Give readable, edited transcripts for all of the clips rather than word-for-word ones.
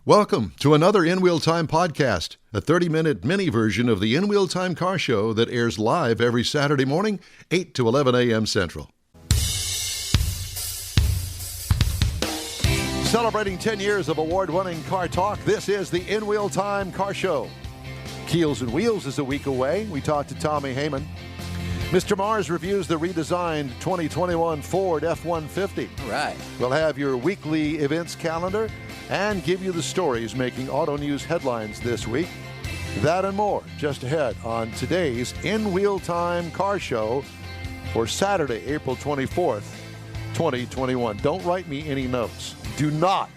Welcome to another In Wheel Time podcast, a 30-minute mini version of the In Wheel Time car show that airs live every Saturday morning, 8 to 11 a.m. Central. Celebrating 10 years of award-winning car talk, this is the In Wheel Time car show. Keels Wheels is a week away. We talked to Tomy Hamon. Mr. Mars reviews the redesigned 2021 Ford F-150. All right. We'll have your weekly events calendar and give you the stories making auto news headlines this week. That and more just ahead on today's In Wheel Time car show for Saturday, April 24th, 2021. Don't write me any notes. Do not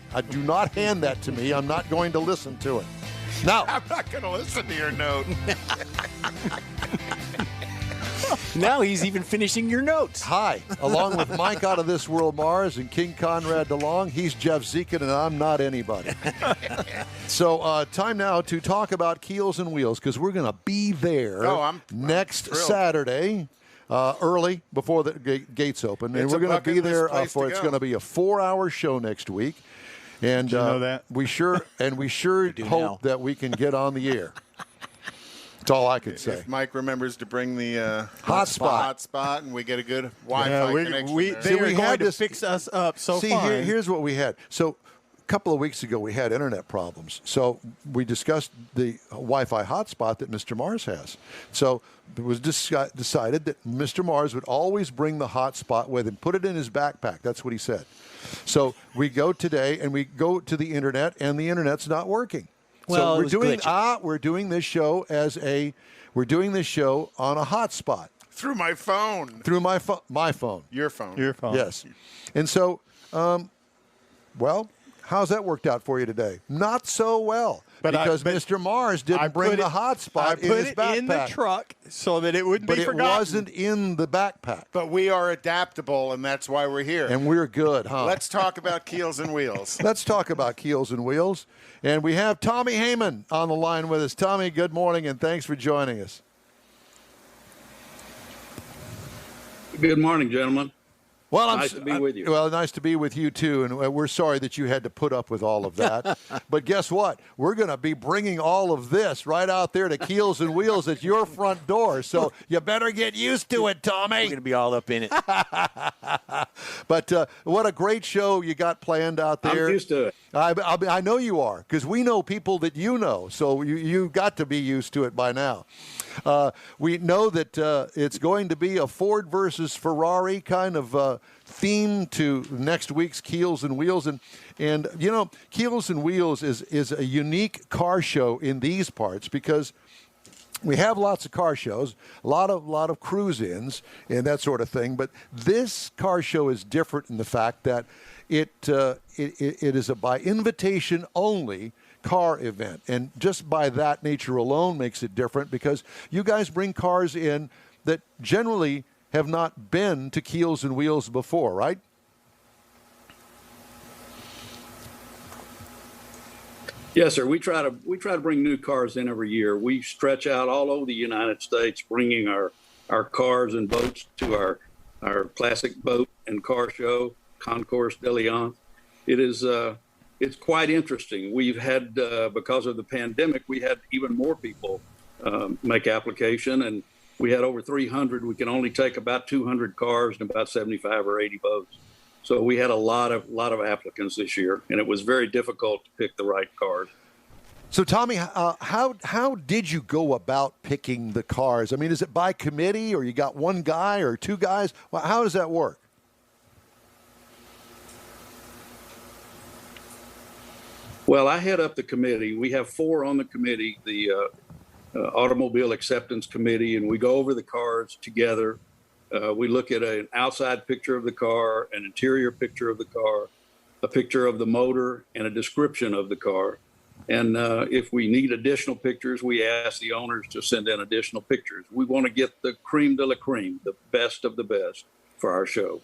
hand that to me. I'm not going to listen to it. Now, I'm not going to listen to your note. Now he's even finishing your notes. Hi, along with Mike Out of This World Mars and King Conrad DeLong, he's Jeff Zekin, and I'm not anybody. So time now to talk about Keels and Wheels, because we're going to be there next Saturday, early before the gates open. And we're going to be there for it's going to be a 4-hour show next week. And Did you know that? we sure hope that we can get on the air. That's all I could say. If Mike remembers to bring the hotspot and we get a good Wi-Fi connection. They were going to fix us up fine. Here's what we had. So a couple of weeks ago, we had internet problems. So we discussed the Wi-Fi hotspot that Mr. Mars has. So it was decided that Mr. Mars would always bring the hotspot with him, put it in his backpack. That's what he said. So we go today and we go to the internet, and the internet's not working. Well, so we're doing this show on a hotspot through my phone. Through my phone. Your phone. Yes. And so, well, how's that worked out for you today? Not so well, because Mr. Mars didn't bring the hotspot in his backpack. I put it in the truck so that it wouldn't be forgotten. But it wasn't in the backpack. But we are adaptable, and that's why we're here. And we're good, huh? Let's talk about Keels and Wheels. Let's talk about Keels and Wheels. And we have Tomy Hamon on the line with us. Tommy, good morning, and thanks for joining us. Good morning, gentlemen. Well, nice to be with you. Well, nice to be with you, too, and we're sorry that you had to put up with all of that. But guess what? We're going to be bringing all of this right out there to Keels and Wheels at your front door, so you better get used to it, Tommy. We're going to be all up in it. But what a great show you got planned out there. I'm used to it. I know you are, because we know people that you know, so you got to be used to it by now. We know that it's going to be a Ford versus Ferrari kind of theme to next week's Keels and Wheels. And you know, Keels and Wheels is a unique car show in these parts, because we have lots of car shows, a lot of cruise-ins and that sort of thing. But this car show is different in the fact that it is a by invitation only car event, and just by that nature alone makes it different, because you guys bring cars in that generally have not been to Keels and Wheels before, right? Yes, sir. We try to bring new cars in every year. We stretch out all over the United States, bringing our cars and boats to our classic boat and car show, Concours d'Elegance. It is it's quite interesting. We've had because of the pandemic, we had even more people make application, and we had over 300. We can only take about 200 cars and about 75 or 80 boats. So we had a lot of applicants this year, and it was very difficult to pick the right cars. So, Tommy, how did you go about picking the cars? I mean, is it by committee, or you got one guy or two guys? Well, how does that work? Well, I head up the committee. We have 4 on the committee, the Automobile Acceptance Committee, and we go over the cars together. We look at an outside picture of the car, an interior picture of the car, a picture of the motor, and a description of the car. And if we need additional pictures, we ask the owners to send in additional pictures. We want to get the creme de la creme, the best of the best for our show.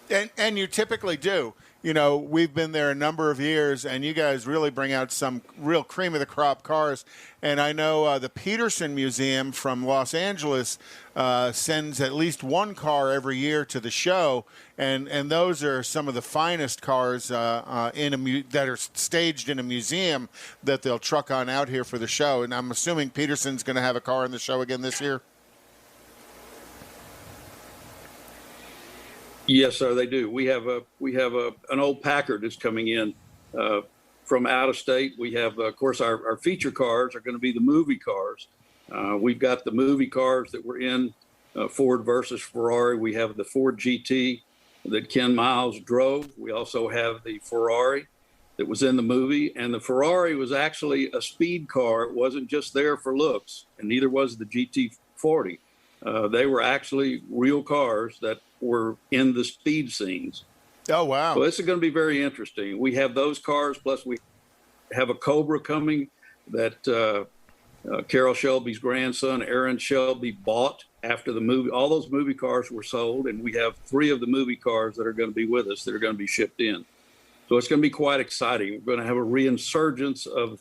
And you typically do. You know, we've been there a number of years, and you guys really bring out some real cream of the crop cars. And I know the Peterson Museum from Los Angeles sends at least one car every year to the show, and those are some of the finest cars that are staged in a museum that they'll truck on out here for the show. And I'm assuming Peterson's going to have a car in the show again this year. Yes, sir, they do. We have an old Packard that's coming in from out of state. We have, of course, our feature cars are going to be the movie cars. We've got the movie cars that were in Ford versus Ferrari. We have the Ford GT that Ken Miles drove. We also have the Ferrari that was in the movie, and the Ferrari was actually a speed car. It wasn't just there for looks, and neither was the GT40. They were actually real cars that were in the speed scenes. Oh, wow. So this is going to be very interesting. We have those cars, plus we have a Cobra coming that Carol Shelby's grandson, Aaron Shelby, bought after the movie. All those movie cars were sold, and we have 3 of the movie cars that are going to be with us that are going to be shipped in. So it's going to be quite exciting. We're going to have a reinsurgence of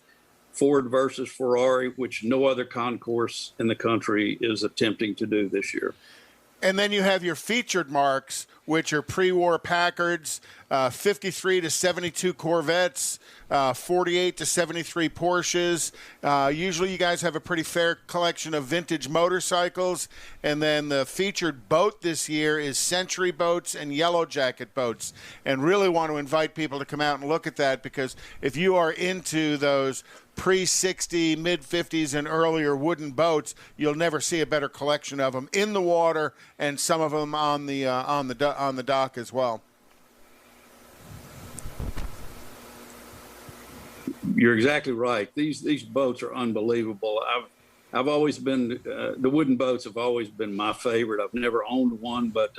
Ford versus Ferrari, which no other concourse in the country is attempting to do this year. And then you have your featured marks, which are pre-war Packards, 53 to 72 Corvettes, 48 to 73 Porsches. Usually you guys have a pretty fair collection of vintage motorcycles. And then the featured boat this year is Century boats and Yellow Jacket boats. And really want to invite people to come out and look at that, because if you are into those pre-60, mid-50s, and earlier wooden boats, you'll never see a better collection of them in the water, and some of them on the dock as well. You're exactly right. These boats are unbelievable. I've always been the wooden boats have always been my favorite. I've never owned one, but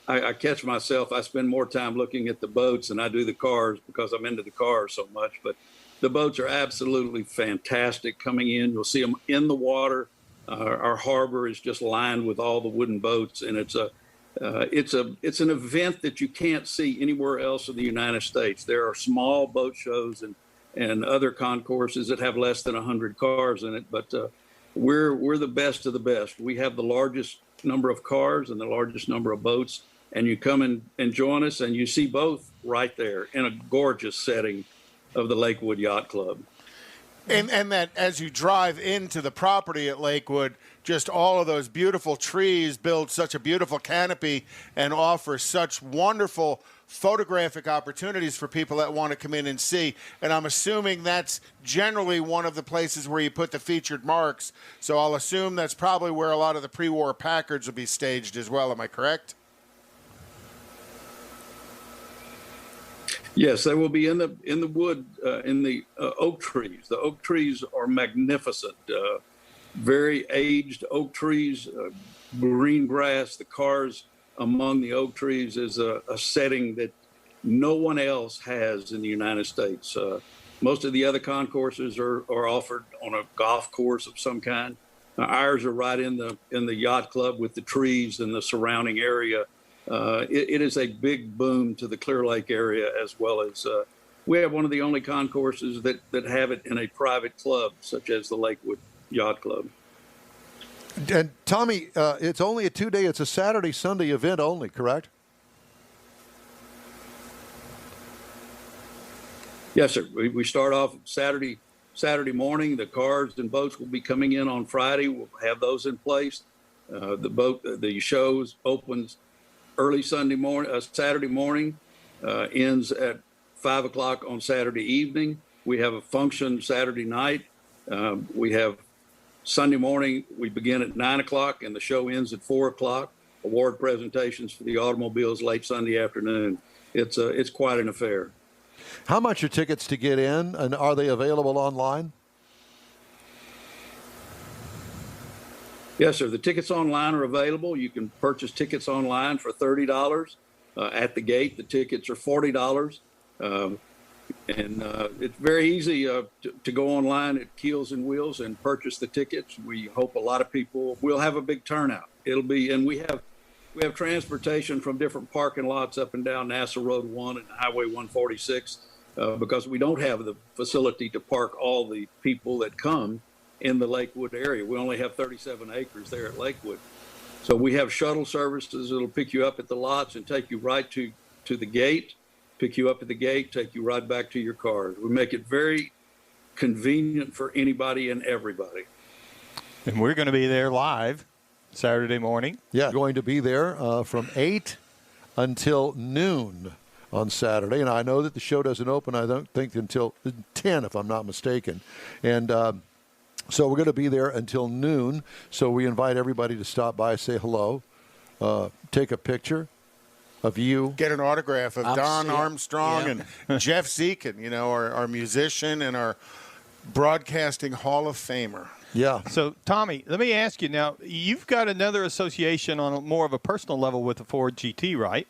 I catch myself. I spend more time looking at the boats than I do the cars, because I'm into the cars so much. But the boats are absolutely fantastic coming in. You'll see them in the water. Our harbor is just lined with all the wooden boats, and it's an event that you can't see anywhere else in the United States. There are small boat shows and other concourses that have less than 100 cars in it, but we're the best of the best. We have the largest number of cars and the largest number of boats, and you come and join us, and you see both right there in a gorgeous setting of the Lakewood Yacht Club. And that as you drive into the property at Lakewood, just all of those beautiful trees build such a beautiful canopy and offer such wonderful photographic opportunities for people that want to come in and see. And I'm assuming that's generally one of the places where you put the featured marks. So I'll assume that's probably where a lot of the pre-war Packards will be staged as well. Am I correct? Yes, they will be in the wood, in the oak trees. The oak trees are magnificent, very aged oak trees, green grass. The cars among the oak trees is a setting that no one else has in the United States. Most of the other concourses are offered on a golf course of some kind. Ours are right in the yacht club with the trees and the surrounding area. It is a big boom to the Clear Lake area, as well as we have one of the only concourses that have it in a private club, such as the Lakewood Yacht Club. And Tommy, it's only a 2-day, it's a Saturday, Sunday event only, correct? Yes, sir. We start off Saturday morning. The cars and boats will be coming in on Friday. We'll have those in place. The shows opens early Saturday morning, ends at 5 o'clock on Saturday evening. We have a function Saturday night. We have Sunday morning, we begin at 9 o'clock and the show ends at 4 o'clock. Award presentations for the automobiles late Sunday afternoon. It's quite an affair. How much are tickets to get in, and are they available online? Yes, sir. The tickets online are available. You can purchase tickets online for $30. At the gate, the tickets are $40. It's very easy to go online at Keels and Wheels and purchase the tickets. We hope a lot of people will have a big turnout. And we have we have transportation from different parking lots up and down NASA Road 1 and Highway 146 because we don't have the facility to park all the people that come in the Lakewood area. We only have 37 acres there at Lakewood. So we have shuttle services that'll pick you up at the lots and take you right to the gate, pick you up at the gate, take you right back to your cars. We make it very convenient for anybody and everybody. And we're going to be there live Saturday morning. Yeah, going to be there from 8 until noon on Saturday. And I know that the show doesn't open, I don't think, until 10, if I'm not mistaken. And so we're going to be there until noon. So we invite everybody to stop by, say hello, take a picture of you. Get an autograph of Don Armstrong and Jeff Zekin, you know, our musician and our broadcasting Hall of Famer. Yeah. So, Tommy, let me ask you now, you've got another association on a more of a personal level with the Ford GT, right?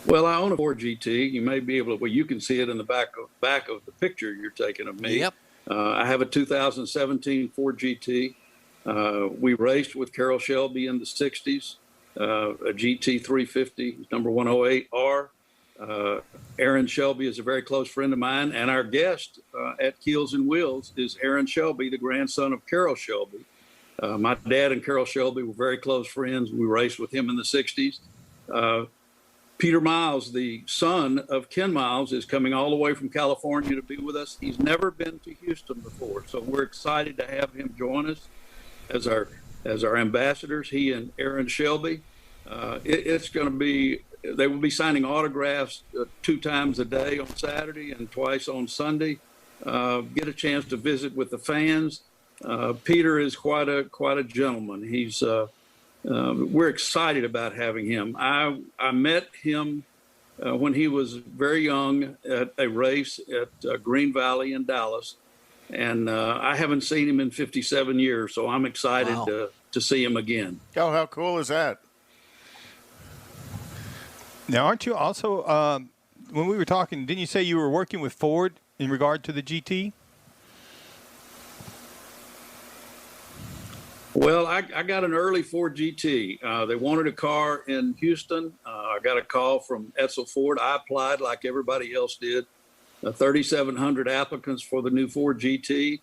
Well, I own a Ford GT. You may be able to, well, you can see it in the back of the picture you're taking of me. Yep. I have a 2017 Ford GT. We raced with Carroll Shelby in the 60s, a GT 350, number 108R. Aaron Shelby is a very close friend of mine, and our guest at Keels and Wheels is Aaron Shelby, the grandson of Carroll Shelby. My dad and Carroll Shelby were very close friends. We raced with him in the 60s. Peter Miles, the son of Ken Miles, is coming all the way from California to be with us. He's never been to Houston before, so we're excited to have him join us as our ambassadors, he and Aaron Shelby. It's going to be, they will be signing autographs 2 times a day on Saturday and twice on Sunday. Get a chance to visit with the fans. Peter is quite a gentleman. He's we're excited about having him. I met him when he was very young at a race at Green Valley in Dallas, and I haven't seen him in 57 years, so I'm excited to see him again. Oh, how cool is that? Now, aren't you also, when we were talking, didn't you say you were working with Ford in regard to the GT? Well, I got an early Ford GT. They wanted a car in Houston. I got a call from Edsel Ford. I applied like everybody else did. 3,700 applicants for the new Ford GT.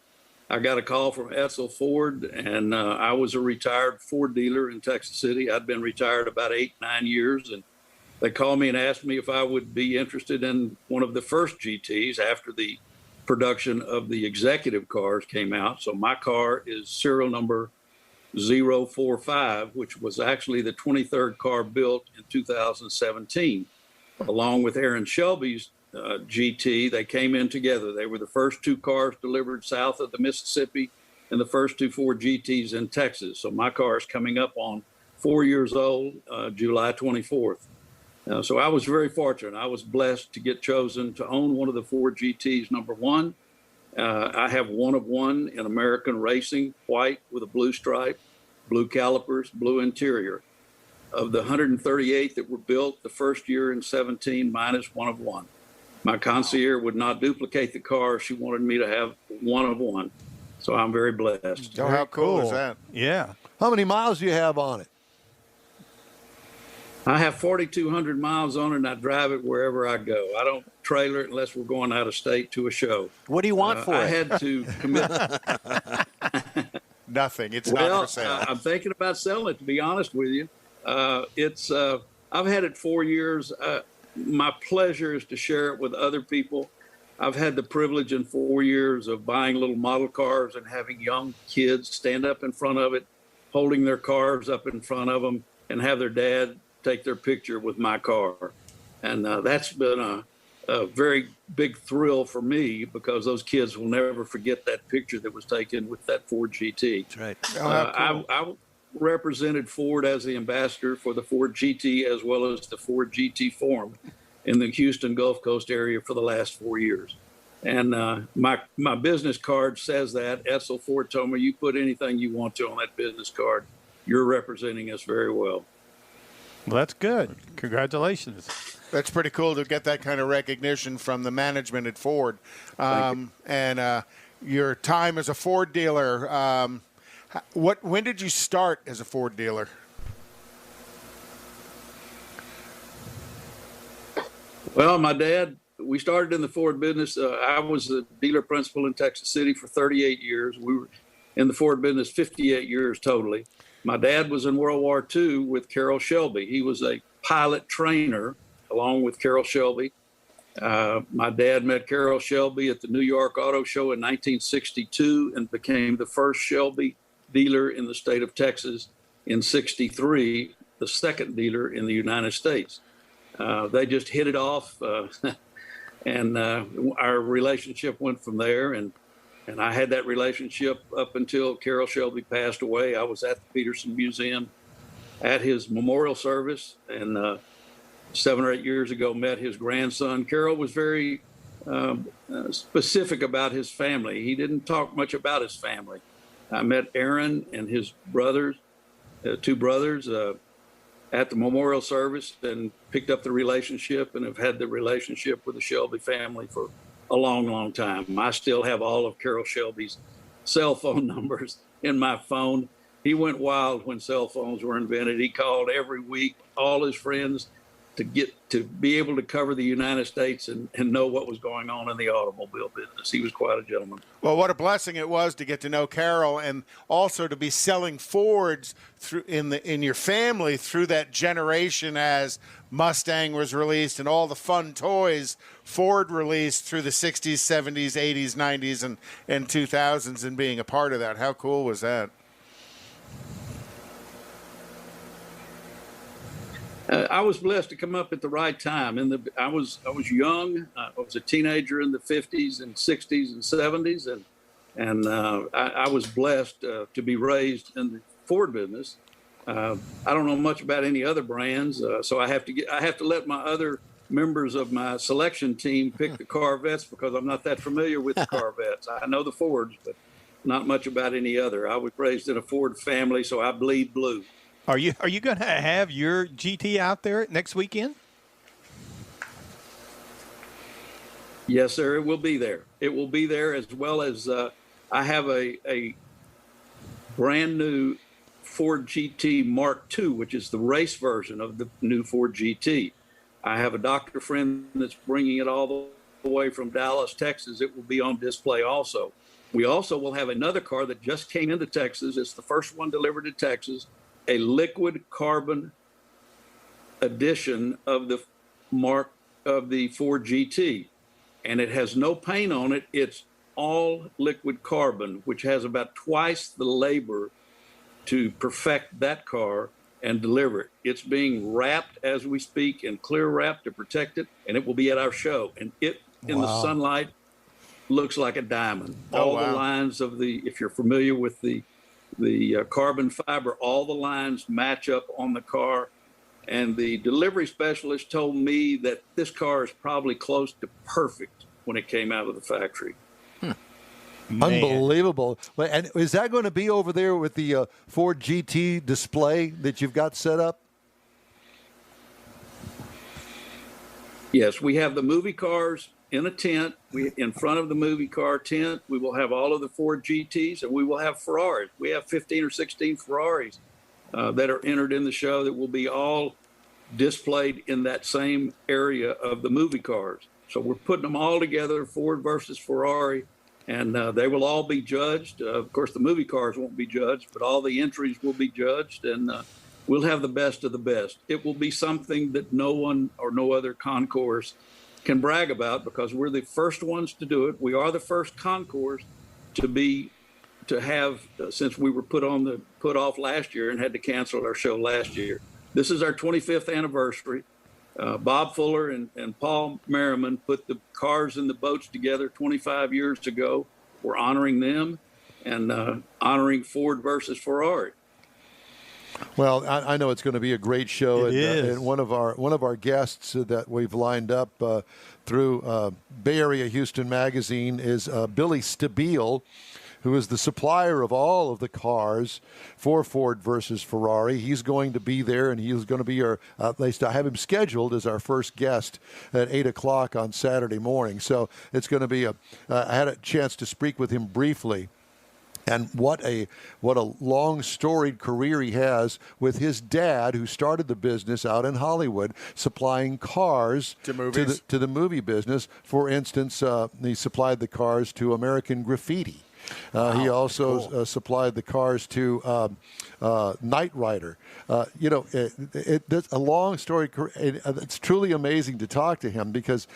I got a call from Edsel Ford, and I was a retired Ford dealer in Texas City. I'd been retired about 8-9 years, and they called me and asked me if I would be interested in one of the first GTs after the production of the executive cars came out. So my car is serial number 045, which was actually the 23rd car built in 2017. Along with Aaron Shelby's GT, they came in together. They were the first 2 cars delivered south of the Mississippi and the first 2 Ford GTs in Texas. So my car is coming up on 4 years old, July 24th. So I was very fortunate. I was blessed to get chosen to own one of the Ford GTs, number 1. I have one of one in American racing, white with a blue stripe, blue calipers, blue interior. Of the 138 that were built the first year in 17, mine is one of one. My concierge would not duplicate the car. She wanted me to have one of one. So I'm very blessed. Oh, how cool is that? Yeah. How many miles do you have on it? I have 4,200 miles on it, and I drive it wherever I go. I don't trailer it unless we're going out of state to a show. What do you want for I it? had to commit. Nothing. It's not for sale. I'm thinking about selling it, to be honest with you. I've had it 4 years. My pleasure is to share it with other people. I've had the privilege in 4 years of buying little model cars and having young kids stand up in front of it, holding their cars up in front of them, and have their dad take their picture with my car. And that's been a very big thrill for me because those kids will never forget that picture that was taken with that Ford GT. That's right. Cool. I represented Ford as the ambassador for the Ford GT as well as the Ford GT Forum in the Houston Gulf Coast area for the last 4 years. And my business card says that. Edsel Ford told me, you put anything you want to on that business card. You're representing us very well. Well, that's good. Congratulations. That's pretty cool to get that kind of recognition from the management at Ford. And your time as a Ford dealer, When did you start as a Ford dealer? Well, my dad, we started in the Ford business. I was a dealer principal in Texas City for 38 years. We were in the Ford business 58 years totally. My dad was in World War II with Carroll Shelby. He was a pilot trainer along with Carroll Shelby. My dad met Carroll Shelby at the New York Auto Show in 1962 and became the first Shelby dealer in the state of Texas in 63, the second dealer in the United States. They just hit it off, and our relationship went from there. And I had that relationship up until Carroll Shelby passed away. I was at the Peterson Museum at his memorial service, and 7 or 8 years ago met his grandson. Carroll was very specific about his family. He didn't talk much about his family. I met Aaron and his brothers, two brothers, at the memorial service, and picked up the relationship and have had the relationship with the Shelby family for a long, long time. I still have all of Carroll Shelby's cell phone numbers in my phone. He went wild when cell phones were invented. He called every week, all his friends, to be able to cover the United States and know what was going on in the automobile business. He was quite a gentleman. Well, what a blessing it was to get to know Carroll, and also to be selling Fords through in your family through that generation as Mustang was released and all the fun toys Ford released through the 60s, 70s, 80s, 90s, and 2000s, and being a part of that. How cool was that? I was blessed to come up at the right time. I was young. I was a teenager in the 50s and 60s and 70s, and I was blessed to be raised in the Ford business. I don't know much about any other brands, so I have to let my other members of my selection team pick the Corvettes, because I'm not that familiar with the Corvettes. I know the Fords, but not much about any other. I was raised in a Ford family, so I bleed blue. Are you going to have your GT out there next weekend? Yes, sir. It will be there. It will be there, as well as I have a brand new Ford GT Mark II, which is the race version of the new Ford GT. I have a doctor friend that's bringing it all the way from Dallas, Texas. It will be on display also. We also will have another car that just came into Texas. It's the first one delivered to Texas, a liquid carbon edition of the Ford GT. And it has no paint on it. It's all liquid carbon, which has about twice the labor to perfect that car and deliver it. It's being wrapped as we speak, and clear wrapped to protect it, and it will be at our show. And it, in the sunlight, looks like a diamond. All the lines of if you're familiar with the carbon fiber, all the lines match up on the car. And the delivery specialist told me that this car is probably close to perfect when it came out of the factory. Unbelievable. And is that going to be over there with the Ford GT display that you've got set up? Yes, we have the movie cars in a tent. In front of the movie car tent, we will have all of the Ford GTs, and we will have Ferraris. We have 15 or 16 Ferraris that are entered in the show that will be all displayed in that same area of the movie cars. So we're putting them all together, Ford versus Ferrari, and they will all be judged. Of course, the movie cars won't be judged, but all the entries will be judged, and we'll have the best of the best. It will be something that no one or no other concours can brag about, because we're the first ones to do it. We are the first concours to have, since we were put off last year and had to cancel our show last year. This is our 25th anniversary. Bob Fuller and Paul Merriman put the cars and the boats together 25 years ago. We're honoring them and honoring Ford versus Ferrari. Well, I know it's going to be a great show. It is. And one of our guests that we've lined up through Bay Area Houston Magazine is Billy Stabile, who is the supplier of all of the cars for Ford versus Ferrari. He's going to be there, and he's going to be at least I have him scheduled as our first guest at 8 o'clock on Saturday morning. So it's going to be I had a chance to speak with him briefly And what a long storied career he has with his dad, who started the business out in Hollywood, supplying cars to movies, to the movie business. For instance, he supplied the cars to American Graffiti. He also supplied the cars to Knight Rider. It's a long story. It's truly amazing to talk to him because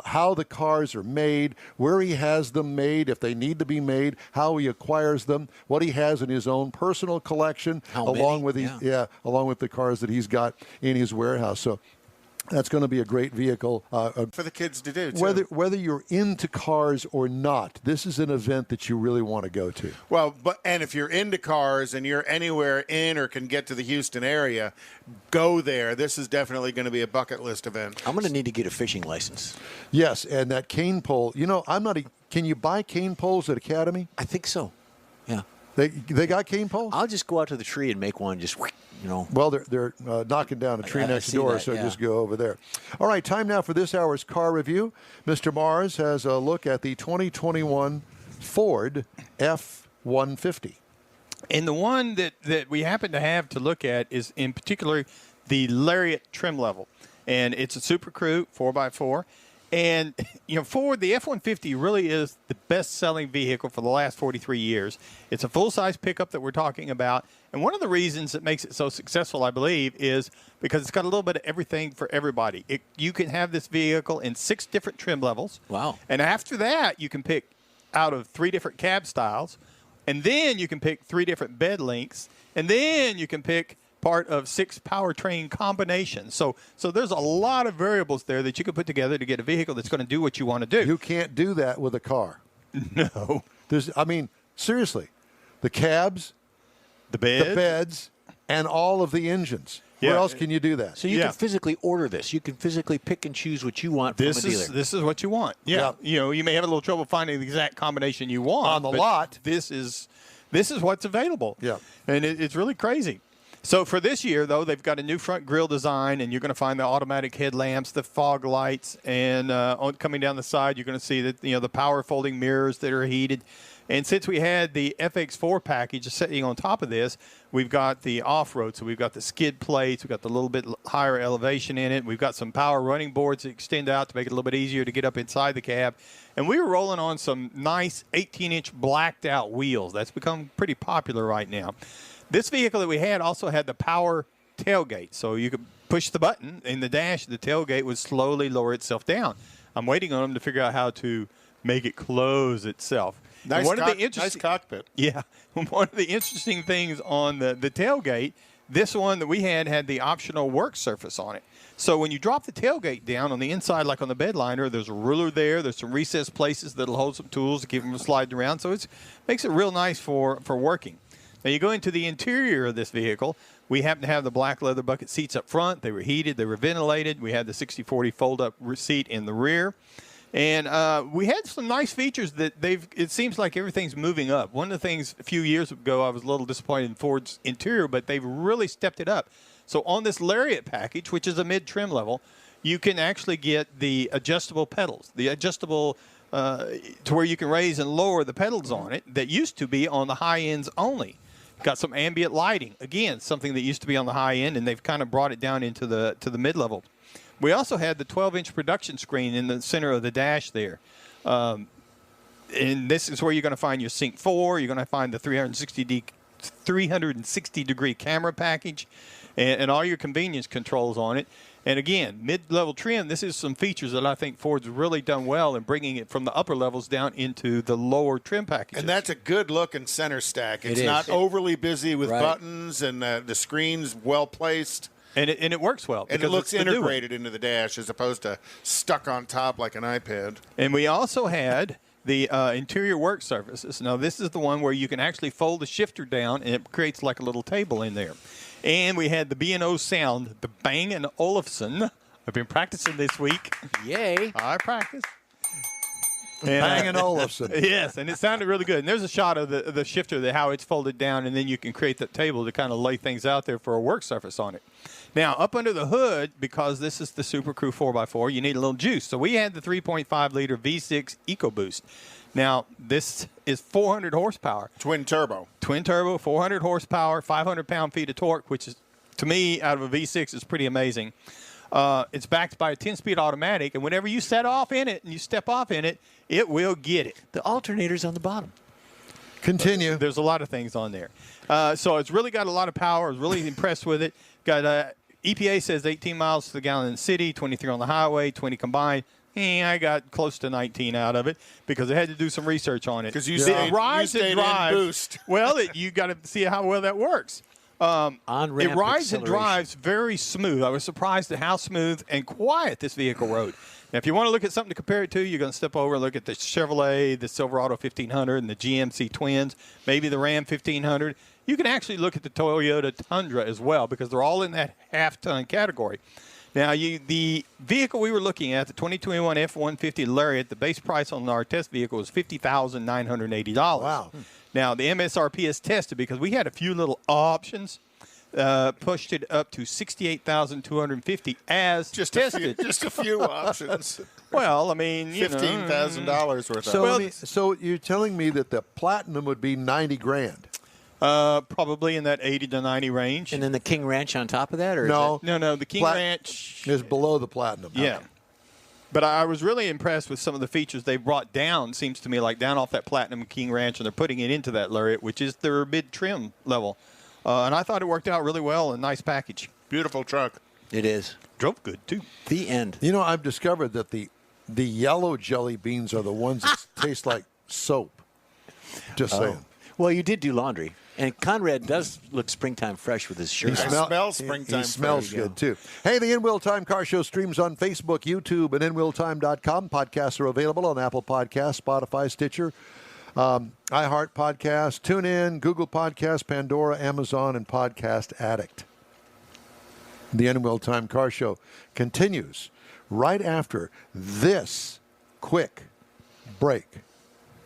how the cars are made, where he has them made, if they need to be made, how he acquires them, what he has in his own personal collection, along with the cars that he's got in his warehouse. So that's going to be a great vehicle for the kids to do, too. Whether you're into cars or not, this is an event that you really want to go to. Well, and if you're into cars and you're anywhere in or can get to the Houston area, go there. This is definitely going to be a bucket list event. I'm going to need to get a fishing license. Yes, and that cane pole. Can you buy cane poles at Academy? I think so. Yeah. They got cane poles? I'll just go out to the tree and make one just, Well, they're knocking down a tree next door, so just go over there. All right, time now for this hour's car review. Mr. Mars has a look at the 2021 Ford F-150. And the one that we happen to have to look at is, in particular, the Lariat trim level. And it's a Super Crew 4x4. And, Ford, the F-150 really is the best-selling vehicle for the last 43 years. It's a full-size pickup that we're talking about. And one of the reasons that makes it so successful, I believe, is because it's got a little bit of everything for everybody. You can have this vehicle in 6 different trim levels. Wow. And after that, you can pick out of 3 different cab styles. And then you can pick 3 different bed lengths. And then you can pick part of 6 powertrain combinations. So there's a lot of variables there that you can put together to get a vehicle that's going to do what you want to do. You can't do that with a car. No. Seriously, the cabs, the beds, and all of the engines. Yeah. Where else can you do that? So you can physically order this. You can physically pick and choose what you want from a dealer. This is what you want. Yeah. You may have a little trouble finding the exact combination you want on the lot. This is what's available. Yeah. And it's really crazy. So for this year, though, they've got a new front grille design, and you're going to find the automatic headlamps, the fog lights, and coming down the side, you're going to see that the power folding mirrors that are heated. And since we had the FX4 package sitting on top of this, we've got the off-road. So we've got the skid plates, we've got the little bit higher elevation in it, we've got some power running boards that extend out to make it a little bit easier to get up inside the cab. And we were rolling on some nice 18-inch blacked-out wheels. That's become pretty popular right now. This vehicle that we had also had the power tailgate, so you could push the button in the dash. The tailgate would slowly lower itself down. I'm waiting on them to figure out how to make it close itself. Nice cockpit. Yeah. One of the interesting things on the tailgate, this one that we had the optional work surface on it. So when you drop the tailgate down on the inside, like on the bed liner, there's a ruler there. There's some recessed places that'll hold some tools to keep them sliding around. So it makes it real nice for working. Now, you go into the interior of this vehicle. We happen to have the black leather bucket seats up front. They were heated. They were ventilated. We had the 60/40 fold-up seat in the rear. And we had some nice features that it seems like everything's moving up. One of the things a few years ago I was a little disappointed in Ford's interior, but they've really stepped it up. So on this Lariat package, which is a mid-trim level, you can actually get the adjustable pedals, the adjustable to where you can raise and lower the pedals on it that used to be on the high ends only. Got some ambient lighting. Again, something that used to be on the high end, and they've kind of brought it down into the mid-level. We also had the 12-inch production screen in the center of the dash there. And this is where you're going to find your Sync 4. You're going to find the 360-degree camera package and all your convenience controls on it. And again, mid-level trim, this is some features that I think Ford's really done well in bringing it from the upper levels down into the lower trim packages. And that's a good-looking center stack. It's not overly busy with buttons, and the screen's well-placed. And it works well. And it looks integrated into the dash as opposed to stuck on top like an iPad. And we also had the interior work surfaces. Now, this is the one where you can actually fold the shifter down, and it creates like a little table in there. And we had the B&O sound, the Bang & Olufsen. I've been practicing this week. Yay. I practiced. Bang & Olufsen. Yes, and it sounded really good. And there's a shot of the shifter, how it's folded down, and then you can create that table to kind of lay things out there for a work surface on it. Now, up under the hood, because this is the Super Crew 4x4, you need a little juice. So we had the 3.5-liter V6 EcoBoost. Now, this is 400 horsepower. Twin turbo, 400 horsepower, 500 pound-feet of torque, which is, to me, out of a V6, is pretty amazing. It's backed by a 10-speed automatic, and whenever you set off in it and you step off in it, it will get it. The alternator's on the bottom. Continue. There's a lot of things on there. So it's really got a lot of power. I was really impressed with it. Got EPA says 18 miles to the gallon in the city, 23 on the highway, 20 combined. I got close to 19 out of it because I had to do some research on it. because you It rides and stayed in drives. boost. Well, you got to see how well that works. On-ramp It rides and acceleration. drives very smooth. I was surprised at how smooth and quiet this vehicle rode. Now, if you want to look at something to compare it to, you're going to step over and look at the Chevrolet, the Silverado 1500, and the GMC Twins, maybe the Ram 1500. You can actually look at the Toyota Tundra as well because they're all in that half-ton category. Now, the vehicle we were looking at, the 2021 F-150 Lariat, the base price on our test vehicle was $50,980. Wow. Now, the MSRP is tested because we had a few little options, pushed it up to $68,250 as tested. Just a few options. Well, I mean, $15,000 worth of. So you're telling me that the Platinum would be $90,000? Probably in that 80 to 90 range. And then the King Ranch on top of that? Or No. No, the King Ranch. Is below the Platinum. Yeah. But I was really impressed with some of the features they brought down, seems to me, like down off that Platinum King Ranch, and they're putting it into that Lariat, which is their mid-trim level. And I thought it worked out really well, a nice package. Beautiful truck. It is. Drove good, too. The end. You know, I've discovered that the yellow jelly beans are the ones that taste like soap. Just saying. Well, you did do laundry. And Conrad does look springtime fresh with his shirt. Smells springtime. He smells fresh. good, too. Hey, the In-Wheel Time Car Show streams on Facebook, YouTube, and InWheelTime.com. Podcasts are available on Apple Podcasts, Spotify, Stitcher, iHeart Podcast, TuneIn, Google Podcasts, Pandora, Amazon, and Podcast Addict. The In-Wheel Time Car Show continues right after this quick break.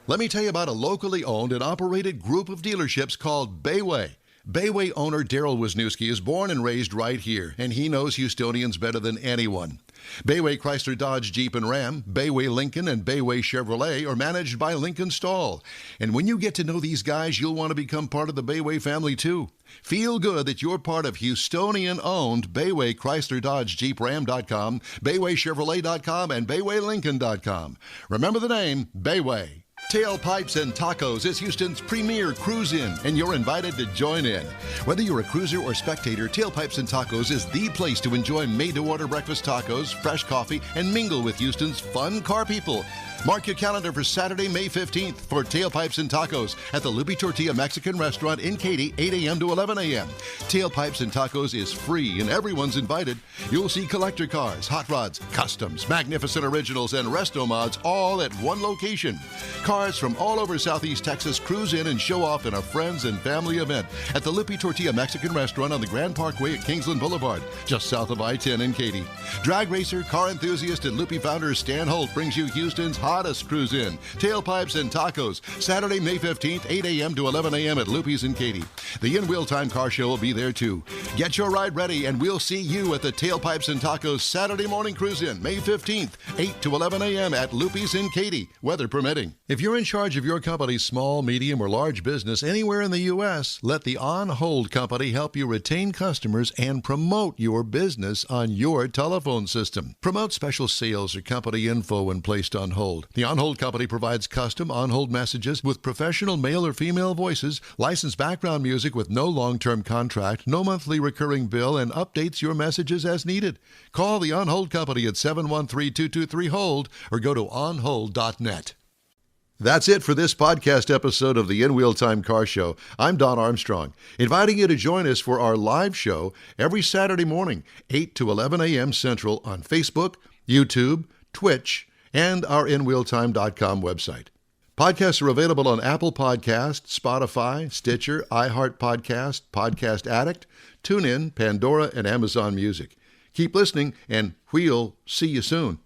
Let me tell you about a locally owned and operated group of dealerships called Bayway. Bayway owner Daryl Wisniewski is born and raised right here, and he knows Houstonians better than anyone. Bayway Chrysler Dodge Jeep and Ram, Bayway Lincoln, and Bayway Chevrolet are managed by Lincoln Stahl. And when you get to know these guys, you'll want to become part of the Bayway family too. Feel good that you're part of Houstonian-owned Bayway Chrysler Dodge Jeep Ram.com, BaywayChevrolet.com, and BaywayLincoln.com. Remember the name, Bayway. Tailpipes and Tacos is Houston's premier cruise-in, and you're invited to join in. Whether you're a cruiser or spectator, Tailpipes and Tacos is the place to enjoy made-to-order breakfast tacos, fresh coffee, and mingle with Houston's fun car people. Mark your calendar for Saturday, May 15th for Tailpipes and Tacos at the Lupi Tortilla Mexican Restaurant in Katy, 8 a.m. to 11 a.m. Tailpipes and Tacos is free and everyone's invited. You'll see collector cars, hot rods, customs, magnificent originals, and resto mods all at one location. Cars from all over Southeast Texas cruise in and show off in a friends and family event at the Lupi Tortilla Mexican Restaurant on the Grand Parkway at Kingsland Boulevard, just south of I-10 in Katy. Drag racer, car enthusiast, and Lupi founder Stan Holt brings you Houston's hottest cruise in, Tailpipes and Tacos, Saturday, May 15th, 8 a.m. to 11 a.m. at Lupi's in Katy. The In-Wheel Time Car Show will be there too. Get your ride ready, and we'll see you at the Tailpipes and Tacos Saturday morning cruise in, May 15th, 8 to 11 a.m. at Lupi's in Katy, weather permitting. If you're in charge of your company's small, medium, or large business anywhere in the U.S., let the On Hold Company help you retain customers and promote your business on your telephone system. Promote special sales or company info when placed on hold. The On Hold Company provides custom on-hold messages with professional male or female voices, licensed background music with no long-term contract, no monthly recurring bill, and updates your messages as needed. Call the On Hold Company at 713-223-HOLD or go to onhold.net. That's it for this podcast episode of the In-Wheel Time Car Show. I'm Don Armstrong, inviting you to join us for our live show every Saturday morning, 8 to 11 a.m. Central on Facebook, YouTube, Twitch, and our InWheelTime.com website. Podcasts are available on Apple Podcasts, Spotify, Stitcher, iHeart Podcast, Podcast Addict, TuneIn, Pandora, and Amazon Music. Keep listening, and we'll see you soon.